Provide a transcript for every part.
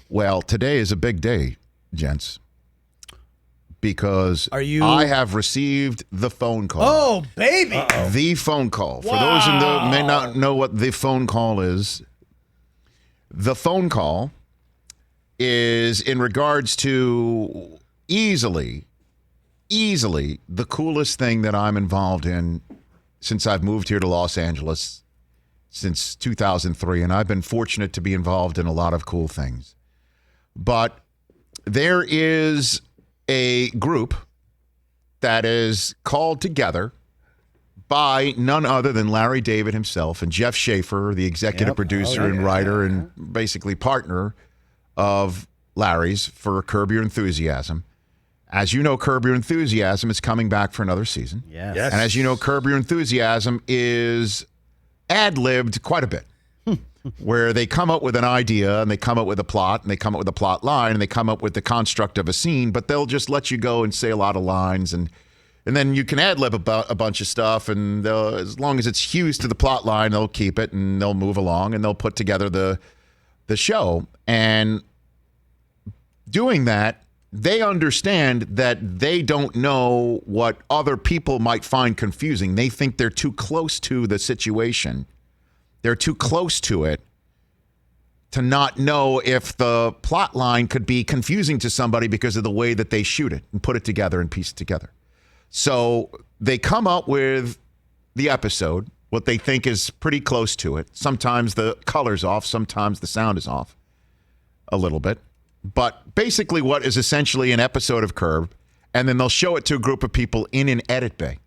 Well, today is a big day, gents, because I have received the phone call. Oh, baby. Uh-oh. The phone call. For those who may not know what the phone call is, the phone call is in regards to easily the coolest thing that I'm involved in since I've moved here to Los Angeles since 2003, and I've been fortunate to be involved in a lot of cool things. But there is a group that is called together by none other than Larry David himself and Jeff Schaffer, the executive producer and writer and basically partner of Larry's for Curb Your Enthusiasm. As you know, Curb Your Enthusiasm is coming back for another season. Yes. And as you know, Curb Your Enthusiasm is ad-libbed quite a bit, where they come up with an idea and they come up with a plot and they come up with a plot line and they come up with the construct of a scene, but they'll just let you go and say a lot of lines and then you can ad-lib a bunch of stuff, and as long as it's hues to the plot line, they'll keep it and they'll move along and they'll put together the show. And doing that, they understand that they don't know what other people might find confusing. They think they're too close to the situation. They're too close to it to not know if the plot line could be confusing to somebody because of the way that they shoot it and put it together and piece it together. So they come up with the episode, what they think is pretty close to it. Sometimes the color's off, sometimes the sound is off a little bit. But basically what is essentially an episode of Curb, and then they'll show it to a group of people in an edit bay,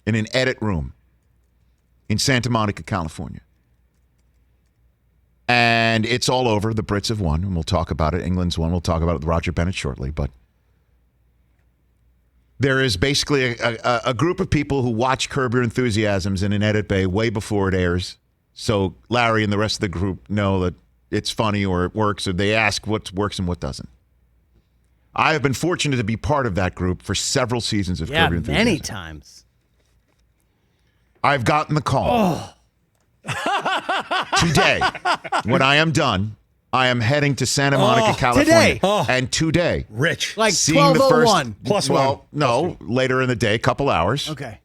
in an edit room in Santa Monica, California. And it's all over. The Brits have won, and we'll talk about it. England's won. We'll talk about it with Roger Bennett shortly. But there is basically a group of people who watch Curb Your Enthusiasms in an edit bay way before it airs. So Larry and the rest of the group know that it's funny or it works, or they ask what works and what doesn't. I have been fortunate to be part of that group for several seasons of Curb Your Enthusiasm. Many times. I've gotten the call. Today, when I am done, I am heading to Santa Monica, California. Today. And today. Rich. Like seeing the first 12:01. Plus well, one. no, later in the day, a couple hours. Okay.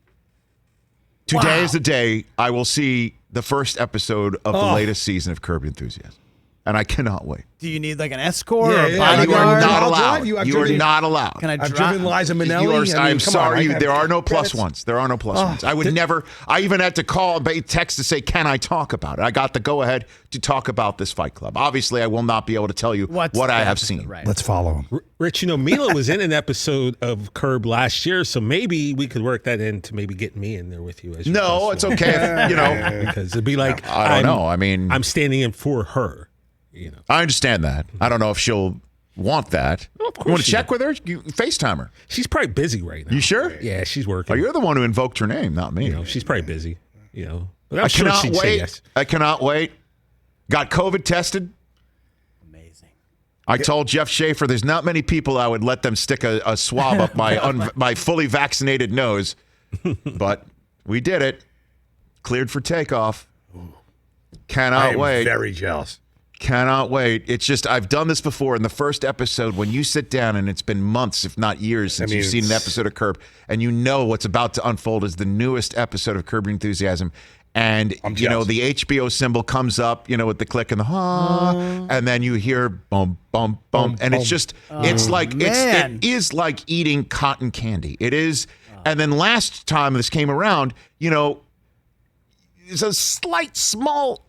Today is the day I will see the first episode of the latest season of Curb Your Enthusiasm. And I cannot wait. Do you need like an escort or a You bodyguard? are not I'll allowed. drive you. You are not allowed. Can I I've drive? driven Liza Minnelli. I'm sorry. On, there are no plus credits. ones. There are no plus ones. I would never. I even had to call and text to say, "Can I talk about it?" I got the go ahead to talk about this Fight Club. Obviously, I will not be able to tell you what I have seen. Right. Let's follow him. Rich, Mila was in an episode of Curb last year, so maybe we could work that in to maybe get me in there with you. As your No, plus it's one. okay. Because it'd be like I don't know. I mean, I'm standing in for her. I understand that. I don't know if she'll want that. Well, of course you want to she check with her? You FaceTime her. She's probably busy right now. You sure? Yeah, she's working. Oh, you're the one who invoked her name, not me. She's probably busy. But I'm I sure cannot she'd say wait. yes. I cannot wait. Got COVID tested. Amazing. I told Jeff Schaffer there's not many people I would let them stick a swab up my fully vaccinated nose. But we did it. Cleared for takeoff. Cannot wait. Very jealous. Cannot wait. It's just, I've done this before in the first episode when you sit down and it's been months, if not years, since you've seen an episode of Curb, and you know what's about to unfold is the newest episode of Curb Your Enthusiasm. And, the HBO symbol comes up, with the click and the and then you hear boom, boom, boom. And it's just, it is like eating cotton candy. It is. And then last time this came around, there's a slight, small,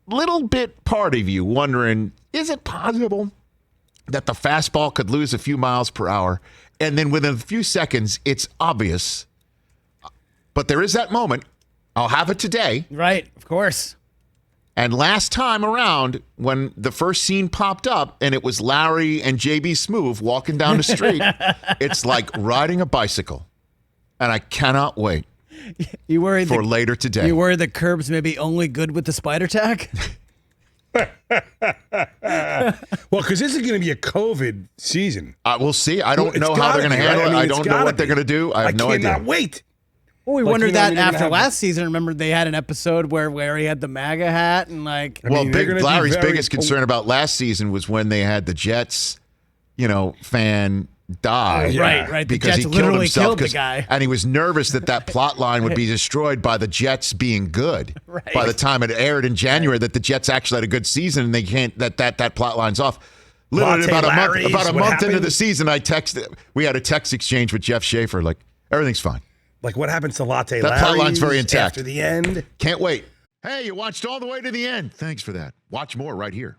little bit part of you wondering, is it possible that the fastball could lose a few miles per hour? And then within a few seconds, it's obvious. But there is that moment. I'll have it today. Right, of course. And last time around, when the first scene popped up and it was Larry and JB Smoove walking down the street, it's like riding a bicycle. And I cannot wait. You worried for later today. You worried that Curb's maybe only good with the spider tack? Well, because this is going to be a COVID season. We'll see. I don't know how they're going to handle it. I don't know what they're going to do. I have no idea. I cannot wait. Well, we Like, wondered you know what I that mean? They're gonna after have- last season. Remember, they had an episode where he had the MAGA hat and like. I mean, they're gonna be Larry's very- biggest concern about last season was when they had the Jets, fan die. Yeah. Right. The Because Jets he killed literally himself. killed the 'Cause- guy. And he was nervous that plot line would be destroyed by the Jets being good. Right. By the time it aired in January, that the Jets actually had a good season and they can't, that plot line's off. Literally Latte about a Larry's, month what into happened? the season, we had a text exchange with Jeff Schaefer, like, everything's fine. Like what happens to Latte That plot line's Larry's very intact. after the end? Can't wait. Hey, you watched all the way to the end. Thanks for that. Watch more right here.